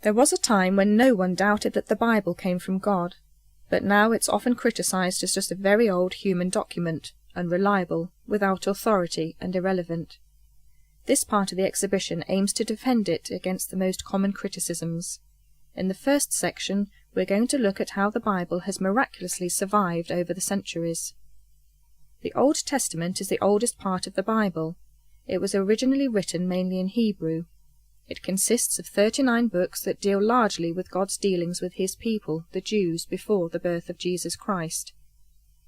There was a time when no one doubted that the Bible came from God, but now it's often criticised as just a very old human document, unreliable, without authority, and irrelevant. This part of the exhibition aims to defend it against the most common criticisms. In the first section, we're going to look at how the Bible has miraculously survived over the centuries. The Old Testament is the oldest part of the Bible. It was originally written mainly in Hebrew. It consists of 39 books that deal largely with God's dealings with his people, the Jews, before the birth of Jesus Christ.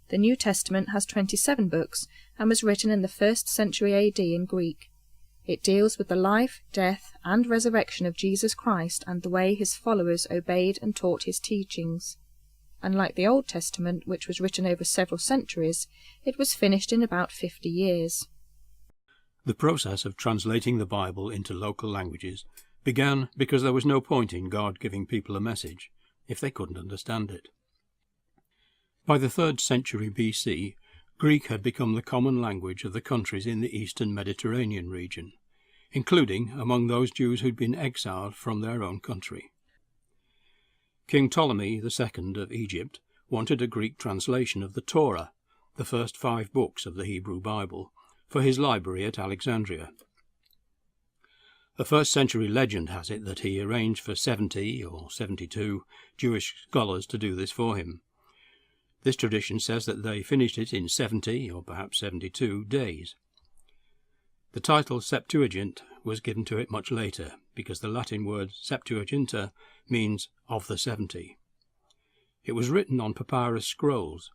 The New Testament has 27 books and was written in the 1st century AD in Greek. It deals with the life, death, and resurrection of Jesus Christ and the way his followers obeyed and taught his teachings. Unlike the Old Testament, which was written over several centuries, it was finished in about 50 years. The process of translating the Bible into local languages began because there was no point in God giving people a message if they couldn't understand it. By the 3rd century BC, Greek had become the common language of the countries in the eastern Mediterranean region, including among those Jews who'd been exiled from their own country. King Ptolemy II of Egypt wanted a Greek translation of the Torah, the first 5 books of the Hebrew Bible, for his library at Alexandria. A 1st century legend has it that he arranged for 70 or 72 Jewish scholars to do this for him. This tradition says that they finished it in 70 or perhaps 72 days. The title Septuagint was given to it much later, because the Latin word Septuaginta means of the 70. It was written on papyrus scrolls,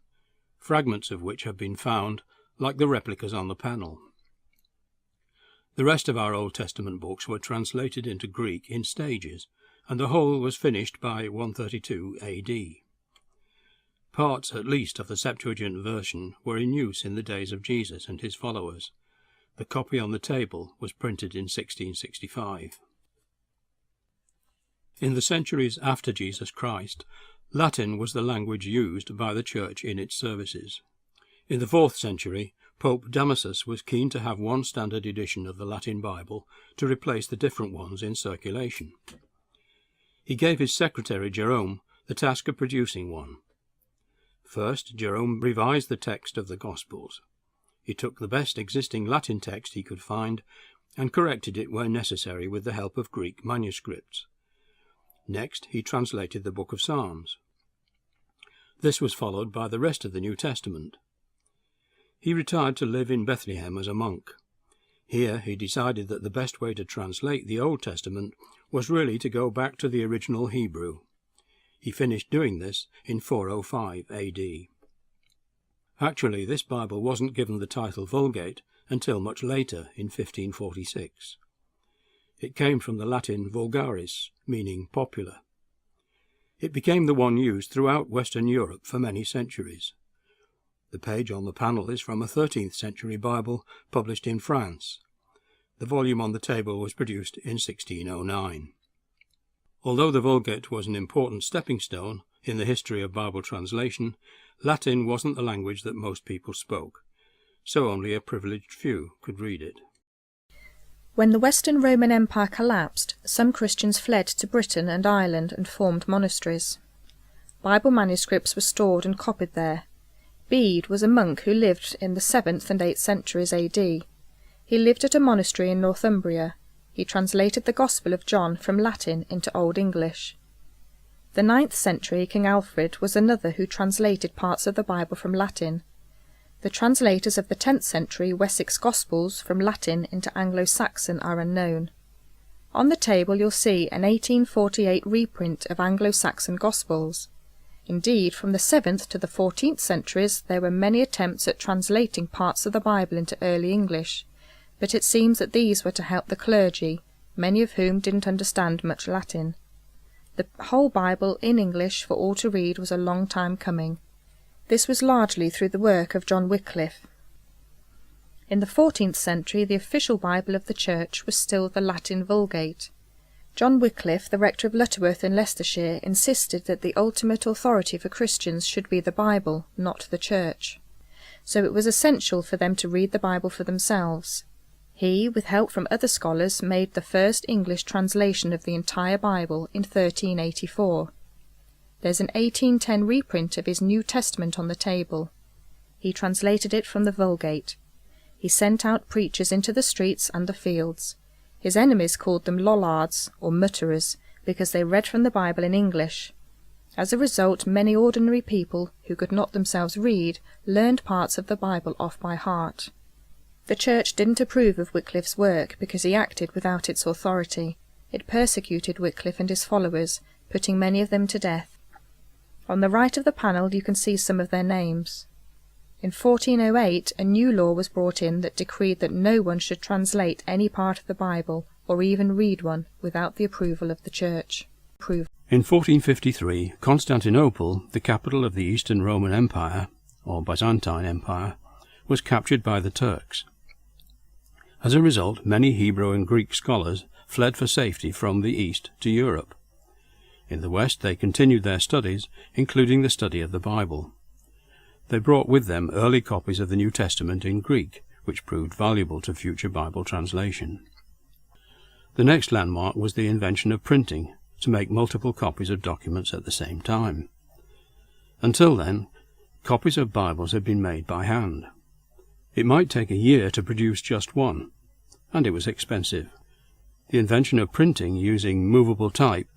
fragments of which have been found, like the replicas on the panel. The rest of our Old Testament books were translated into Greek in stages, and the whole was finished by 132 AD. Parts, at least, of the Septuagint version were in use in the days of Jesus and his followers. The copy on the table was printed in 1665. In the centuries after Jesus Christ, Latin was the language used by the Church in its services. In the 4th century, Pope Damasus was keen to have one standard edition of the Latin Bible to replace the different ones in circulation. He gave his secretary Jerome the task of producing one. First, Jerome revised the text of the Gospels. He took the best existing Latin text he could find and corrected it where necessary with the help of Greek manuscripts. Next, he translated the Book of Psalms. This was followed by the rest of the New Testament. He retired to live in Bethlehem as a monk. Here he decided that the best way to translate the Old Testament was really to go back to the original Hebrew. He finished doing this in 405 AD. Actually, this Bible wasn't given the title Vulgate until much later, in 1546. It came from the Latin vulgaris, meaning popular. It became the one used throughout Western Europe for many centuries. The page on the panel is from a 13th century Bible published in France. The volume on the table was produced in 1609. Although the Vulgate was an important stepping stone in the history of Bible translation, Latin wasn't the language that most people spoke, so only a privileged few could read it. When the Western Roman Empire collapsed, some Christians fled to Britain and Ireland and formed monasteries. Bible manuscripts were stored and copied there. Bede was a monk who lived in the 7th and 8th centuries AD. He lived at a monastery in Northumbria. He translated the Gospel of John from Latin into Old English. The 9th century King Alfred was another who translated parts of the Bible from Latin. The translators of the 10th century Wessex Gospels from Latin into Anglo-Saxon are unknown. On the table you'll see an 1848 reprint of Anglo-Saxon Gospels. Indeed, from the 7th to the 14th centuries there were many attempts at translating parts of the Bible into early English, but it seems that these were to help the clergy, many of whom didn't understand much Latin. The whole Bible in English for all to read was a long time coming. This was largely through the work of John Wycliffe. In the 14th century the official Bible of the Church was still the Latin Vulgate. John Wycliffe, the rector of Lutterworth in Leicestershire, insisted that the ultimate authority for Christians should be the Bible, not the Church. So it was essential for them to read the Bible for themselves. He, with help from other scholars, made the first English translation of the entire Bible in 1384. There's an 1810 reprint of his New Testament on the table. He translated it from the Vulgate. He sent out preachers into the streets and the fields. His enemies called them lollards, or mutterers, because they read from the Bible in English. As a result, many ordinary people, who could not themselves read, learned parts of the Bible off by heart. The Church didn't approve of Wycliffe's work because he acted without its authority. It persecuted Wycliffe and his followers, putting many of them to death. On the right of the panel you can see some of their names. In 1408 a new law was brought in that decreed that no one should translate any part of the Bible, or even read one, without the approval of the Church. In 1453, Constantinople, the capital of the Eastern Roman Empire, or Byzantine Empire, was captured by the Turks. As a result, many Hebrew and Greek scholars fled for safety from the East to Europe. In the West they continued their studies, including the study of the Bible. They brought with them early copies of the New Testament in Greek, which proved valuable to future Bible translation. The next landmark was the invention of printing, to make multiple copies of documents at the same time. Until then, copies of Bibles had been made by hand. It might take a year to produce just one, and it was expensive. The invention of printing using movable type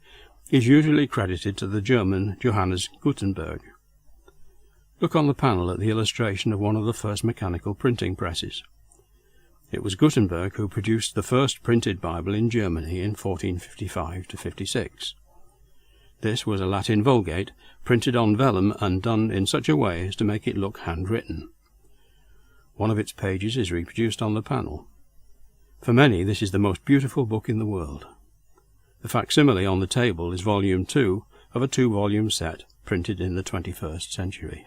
is usually credited to the German Johannes Gutenberg. Look on the panel at the illustration of one of the first mechanical printing presses. It was Gutenberg who produced the first printed Bible in Germany in 1455–56. This was a Latin Vulgate, printed on vellum and done in such a way as to make it look handwritten. One of its pages is reproduced on the panel. For many, this is the most beautiful book in the world. The facsimile on the table is volume 2 of a 2-volume set printed in the 21st century.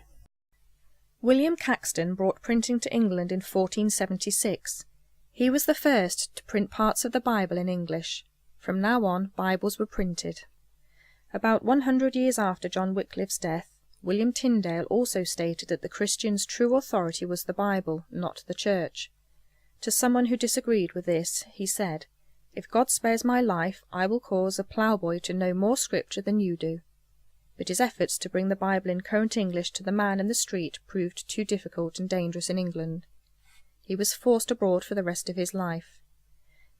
William Caxton brought printing to England in 1476. He was the first to print parts of the Bible in English. From now on, Bibles were printed. About 100 years after John Wycliffe's death, William Tyndale also stated that the Christian's true authority was the Bible, not the Church. To someone who disagreed with this, he said, "If God spares my life, I will cause a ploughboy to know more Scripture than you do." But his efforts to bring the Bible in current English to the man in the street proved too difficult and dangerous in England. He was forced abroad for the rest of his life.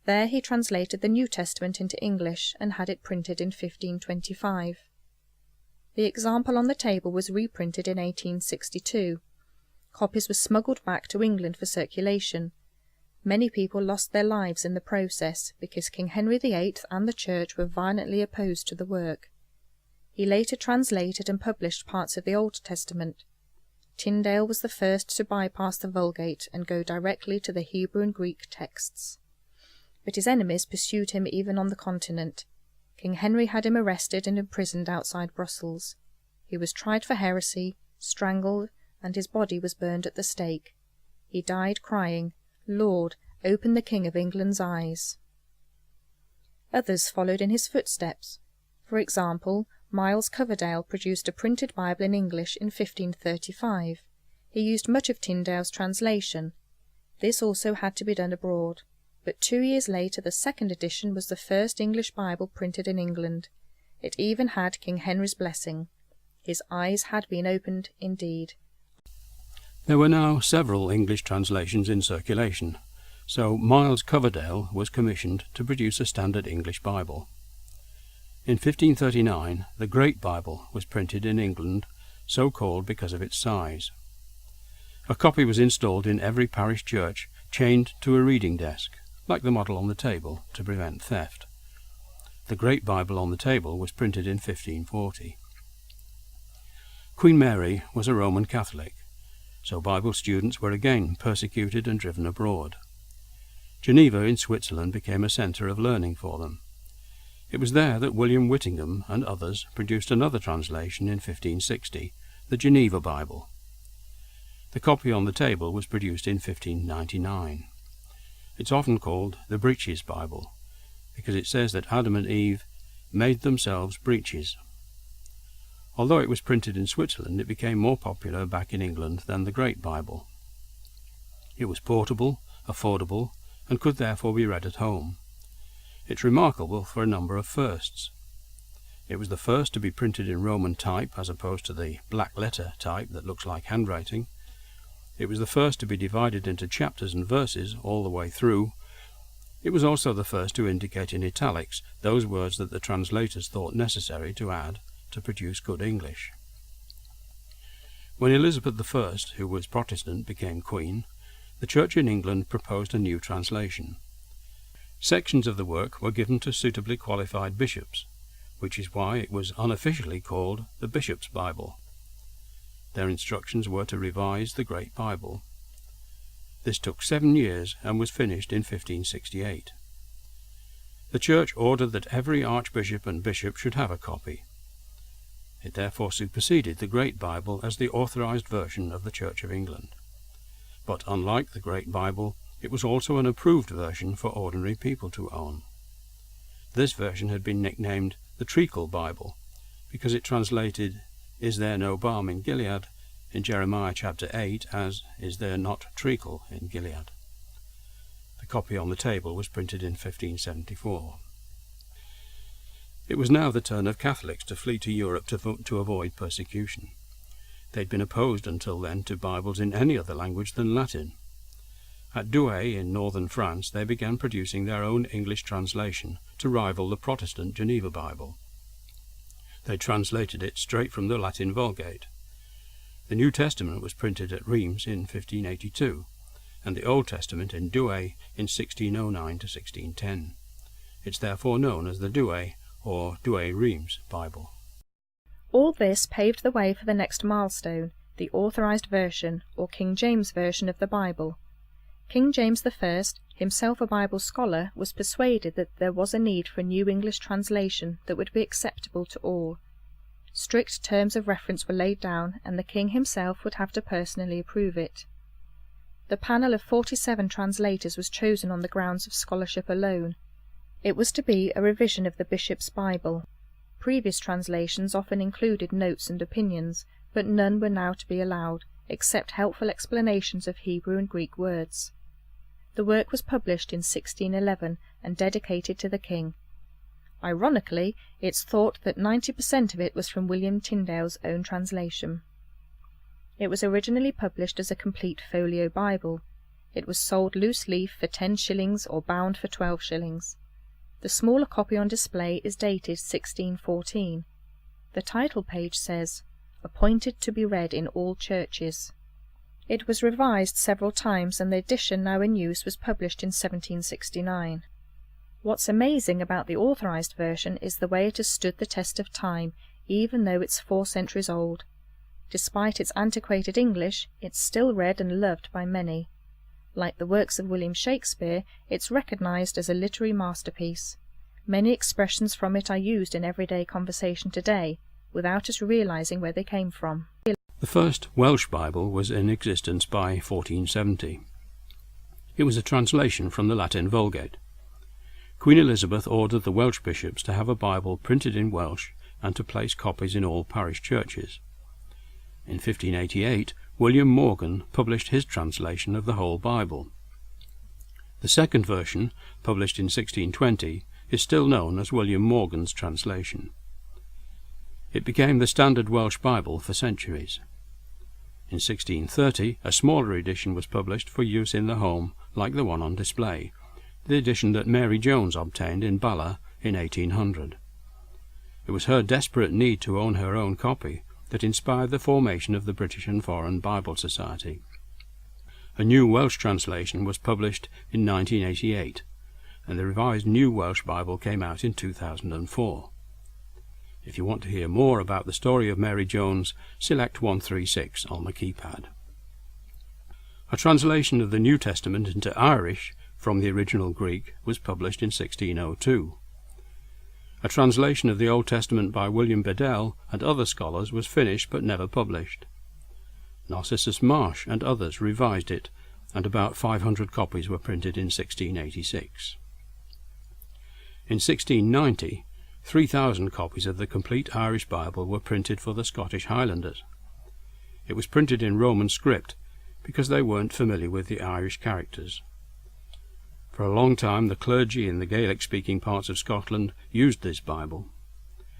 There he translated the New Testament into English and had it printed in 1525. The example on the table was reprinted in 1862. Copies were smuggled back to England for circulation. Many people lost their lives in the process because King Henry VIII and the Church were violently opposed to the work. He later translated and published parts of the Old Testament. Tyndale was the first to bypass the Vulgate and go directly to the Hebrew and Greek texts. But his enemies pursued him even on the continent. King Henry had him arrested and imprisoned outside Brussels. He was tried for heresy, strangled, and his body was burned at the stake. He died crying, "Lord, open the King of England's eyes." Others followed in his footsteps. For example, Miles Coverdale produced a printed Bible in English in 1535. He used much of Tyndale's translation. This also had to be done abroad, but 2 years later the second edition was the first English Bible printed in England. It even had King Henry's blessing. His eyes had been opened indeed. There were now several English translations in circulation, so Miles Coverdale was commissioned to produce a standard English Bible. In 1539, the Great Bible was printed in England, so called because of its size. A copy was installed in every parish church, chained to a reading desk, like the model on the table, to prevent theft. The Great Bible on the table was printed in 1540. Queen Mary was a Roman Catholic, so Bible students were again persecuted and driven abroad. Geneva in Switzerland became a centre of learning for them. It was there that William Whittingham and others produced another translation in 1560, the Geneva Bible. The copy on the table was produced in 1599. It's often called the Breeches Bible, because it says that Adam and Eve made themselves breeches. Although it was printed in Switzerland, it became more popular back in England than the Great Bible. It was portable, affordable, and could therefore be read at home. It's remarkable for a number of firsts. It was the first to be printed in Roman type as opposed to the black letter type that looks like handwriting. It was the first to be divided into chapters and verses all the way through. It was also the first to indicate in italics those words that the translators thought necessary to add to produce good English. When Elizabeth I, who was Protestant, became Queen, the Church in England proposed a new translation. Sections of the work were given to suitably qualified bishops, which is why it was unofficially called the Bishop's Bible. Their instructions were to revise the Great Bible. This took 7 years and was finished in 1568. The Church ordered that every archbishop and bishop should have a copy. It therefore superseded the Great Bible as the authorized version of the Church of England. But unlike the Great Bible, it was also an approved version for ordinary people to own. This version had been nicknamed the Treacle Bible, because it translated, "Is there no balm in Gilead?" in Jeremiah chapter 8 as, "Is there not treacle in Gilead?" The copy on the table was printed in 1574. It was now the turn of Catholics to flee to Europe to avoid persecution. They'd been opposed until then to Bibles in any other language than Latin. At Douai in northern France they began producing their own English translation to rival the Protestant Geneva Bible. They translated it straight from the Latin Vulgate. The New Testament was printed at Rheims in 1582, and the Old Testament in Douai in 1609 to 1610. It's therefore known as the Douai or Douai-Rheims Bible. All this paved the way for the next milestone, the Authorized Version, or King James Version of the Bible. King James I, himself a Bible scholar, was persuaded that there was a need for a new English translation that would be acceptable to all. Strict terms of reference were laid down, and the king himself would have to personally approve it. The panel of 47 translators was chosen on the grounds of scholarship alone. It was to be a revision of the Bishop's Bible. Previous translations often included notes and opinions, but none were now to be allowed, except helpful explanations of Hebrew and Greek words. The work was published in 1611 and dedicated to the king. Ironically, it's thought that 90% of it was from William Tyndale's own translation. It was originally published as a complete folio Bible. It was sold loose leaf for 10 shillings or bound for 12 shillings. The smaller copy on display is dated 1614. The title page says, "Appointed to be read in all churches." It was revised several times, and the edition now in use was published in 1769. What's amazing about the Authorized Version is the way it has stood the test of time, even though it's 4 centuries old. Despite its antiquated English, it's still read and loved by many. Like the works of William Shakespeare, it's recognized as a literary masterpiece. Many expressions from it are used in everyday conversation today, without us realizing where they came from. The first Welsh Bible was in existence by 1470. It was a translation from the Latin Vulgate. Queen Elizabeth ordered the Welsh bishops to have a Bible printed in Welsh and to place copies in all parish churches. In 1588, William Morgan published his translation of the whole Bible. The second version, published in 1620, is still known as William Morgan's translation. It became the standard Welsh Bible for centuries. In 1630, a smaller edition was published for use in the home, like the one on display, the edition that Mary Jones obtained in Bala in 1800. It was her desperate need to own her own copy that inspired the formation of the British and Foreign Bible Society. A new Welsh translation was published in 1988, and the revised New Welsh Bible came out in 2004. If you want to hear more about the story of Mary Jones, select 136 on the keypad. A translation of the New Testament into Irish from the original Greek was published in 1602. A translation of the Old Testament by William Bedell and other scholars was finished but never published. Narcissus Marsh and others revised it, and about 500 copies were printed in 1686. In 1690, 3,000 copies of the complete Irish Bible were printed for the Scottish Highlanders. It was printed in Roman script because they weren't familiar with the Irish characters. For a long time the clergy in the Gaelic-speaking parts of Scotland used this Bible.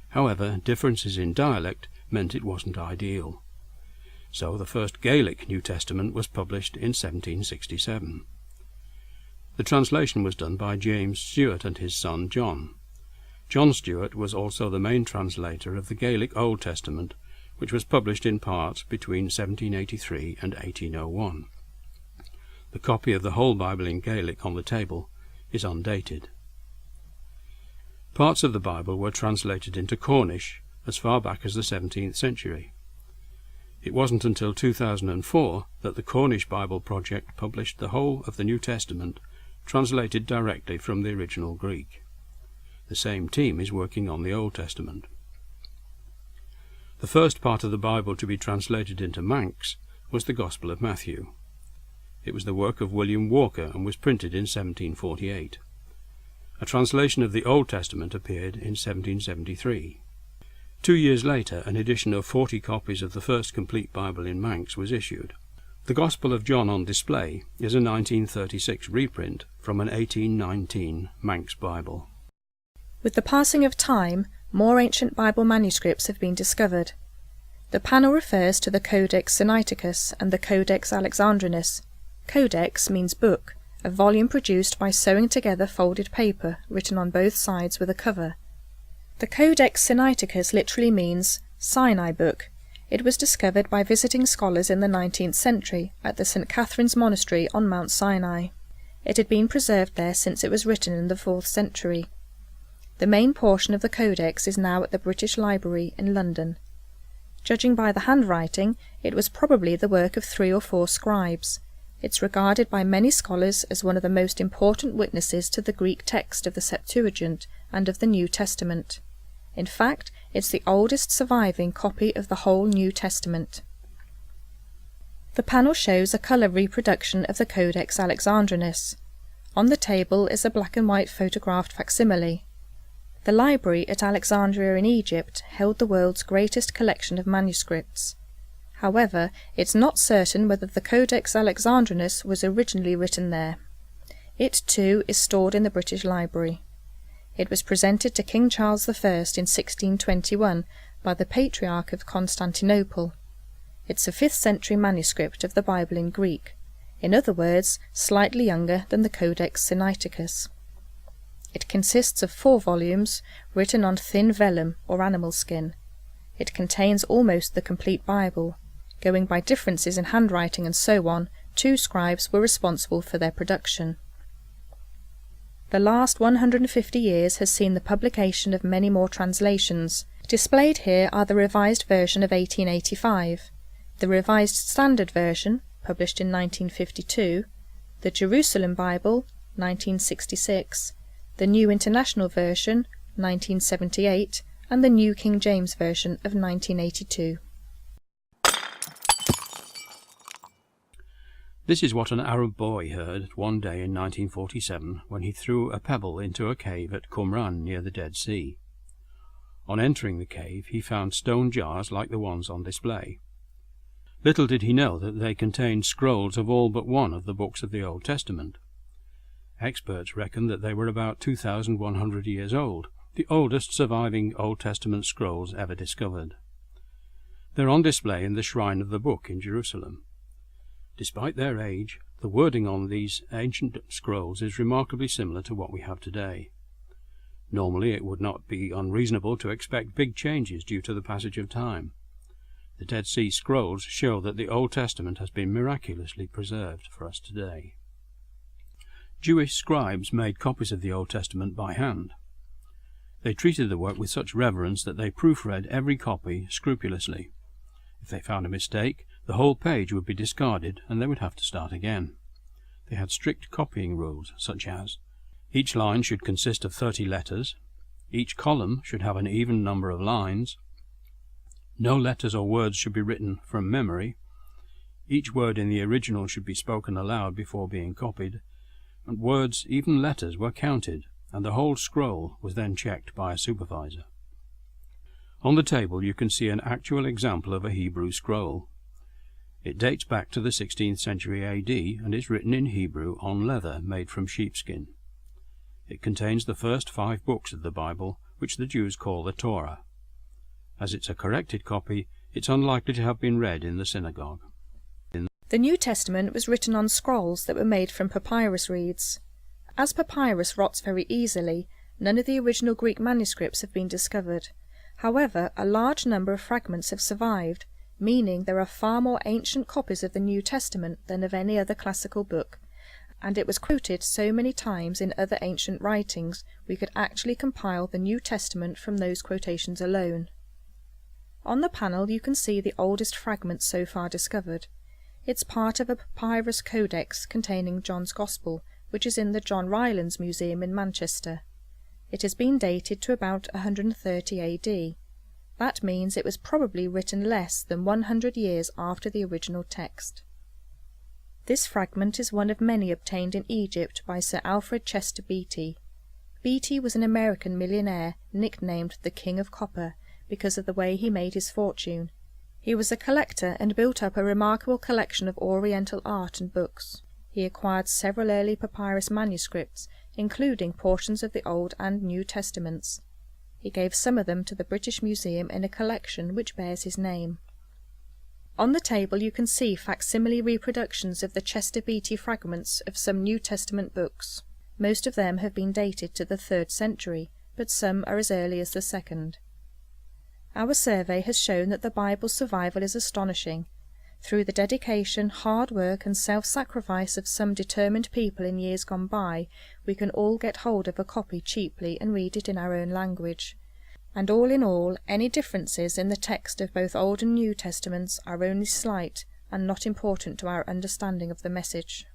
However, differences in dialect meant it wasn't ideal. So the first Gaelic New Testament was published in 1767. The translation was done by James Stewart and his son John. John Stewart was also the main translator of the Gaelic Old Testament, which was published in part between 1783 and 1801. The copy of the whole Bible in Gaelic on the table is undated. Parts of the Bible were translated into Cornish as far back as the 17th century. It wasn't until 2004 that the Cornish Bible Project published the whole of the New Testament, translated directly from the original Greek. The same team is working on the Old Testament. The first part of the Bible to be translated into Manx was the Gospel of Matthew. It was the work of William Walker and was printed in 1748. A translation of the Old Testament appeared in 1773. 2 years later, an edition of 40 copies of the first complete Bible in Manx was issued. The Gospel of John on display is a 1936 reprint from an 1819 Manx Bible. With the passing of time, more ancient Bible manuscripts have been discovered. The panel refers to the Codex Sinaiticus and the Codex Alexandrinus. Codex means book, a volume produced by sewing together folded paper written on both sides with a cover. The Codex Sinaiticus literally means Sinai book. It was discovered by visiting scholars in the 19th century at the St. Catherine's Monastery on Mount Sinai. It had been preserved there since it was written in the 4th century. The main portion of the Codex is now at the British Library in London. Judging by the handwriting, it was probably the work of 3 or 4 scribes. It's regarded by many scholars as one of the most important witnesses to the Greek text of the Septuagint and of the New Testament. In fact, it's the oldest surviving copy of the whole New Testament. The panel shows a colour reproduction of the Codex Alexandrinus. On the table is a black and white photographed facsimile. The library at Alexandria in Egypt held the world's greatest collection of manuscripts. However, it's not certain whether the Codex Alexandrinus was originally written there. It, too, is stored in the British Library. It was presented to King Charles I in 1621 by the Patriarch of Constantinople. It's a 5th century manuscript of the Bible in Greek, in other words, slightly younger than the Codex Sinaiticus. It consists of 4 volumes, written on thin vellum or animal skin. It contains almost the complete Bible. Going by differences in handwriting and so on, 2 scribes were responsible for their production. The last 150 years has seen the publication of many more translations. Displayed here are the Revised Version of 1885, the Revised Standard Version, published in 1952, the Jerusalem Bible, 1966, the New International Version, 1978, and the New King James Version of 1982. This is what an Arab boy heard one day in 1947 when he threw a pebble into a cave at Qumran near the Dead Sea. On entering the cave, he found stone jars like the ones on display. Little did he know that they contained scrolls of all but one of the books of the Old Testament. Experts reckon that they were about 2,100 years old, the oldest surviving Old Testament scrolls ever discovered. They're on display in the Shrine of the Book in Jerusalem. Despite their age, the wording on these ancient scrolls is remarkably similar to what we have today. Normally it would not be unreasonable to expect big changes due to the passage of time. The Dead Sea Scrolls show that the Old Testament has been miraculously preserved for us today. Jewish scribes made copies of the Old Testament by hand. They treated the work with such reverence that they proofread every copy scrupulously. If they found a mistake, the whole page would be discarded and they would have to start again. They had strict copying rules, such as each line should consist of 30 letters, each column should have an even number of lines, no letters or words should be written from memory, each word in the original should be spoken aloud before being copied, and words, even letters, were counted, and the whole scroll was then checked by a supervisor. On the table you can see an actual example of a Hebrew scroll. It dates back to the 16th century AD and is written in Hebrew on leather made from sheepskin. It contains the first 5 books of the Bible, which the Jews call the Torah. As it's a corrected copy, it's unlikely to have been read in the synagogue. The New Testament was written on scrolls that were made from papyrus reeds. As papyrus rots very easily, none of the original Greek manuscripts have been discovered. However, a large number of fragments have survived, meaning there are far more ancient copies of the New Testament than of any other classical book, and it was quoted so many times in other ancient writings we could actually compile the New Testament from those quotations alone. On the panel you can see the oldest fragment so far discovered. It's part of a papyrus codex containing John's Gospel, which is in the John Rylands Museum in Manchester. It has been dated to about 130 AD. That means it was probably written less than 100 years after the original text. This fragment is one of many obtained in Egypt by Sir Alfred Chester Beatty. Beatty was an American millionaire nicknamed the King of Copper because of the way he made his fortune. He was a collector and built up a remarkable collection of Oriental art and books. He acquired several early papyrus manuscripts, including portions of the Old and New Testaments. He gave some of them to the British Museum in a collection which bears his name. On the table you can see facsimile reproductions of the Chester Beatty fragments of some New Testament books. Most of them have been dated to the 3rd century, but some are as early as the 2nd. Our survey has shown that the Bible's survival is astonishing. Through the dedication, hard work and self-sacrifice of some determined people in years gone by, we can all get hold of a copy cheaply and read it in our own language. And all in all, any differences in the text of both Old and New Testaments are only slight and not important to our understanding of the message.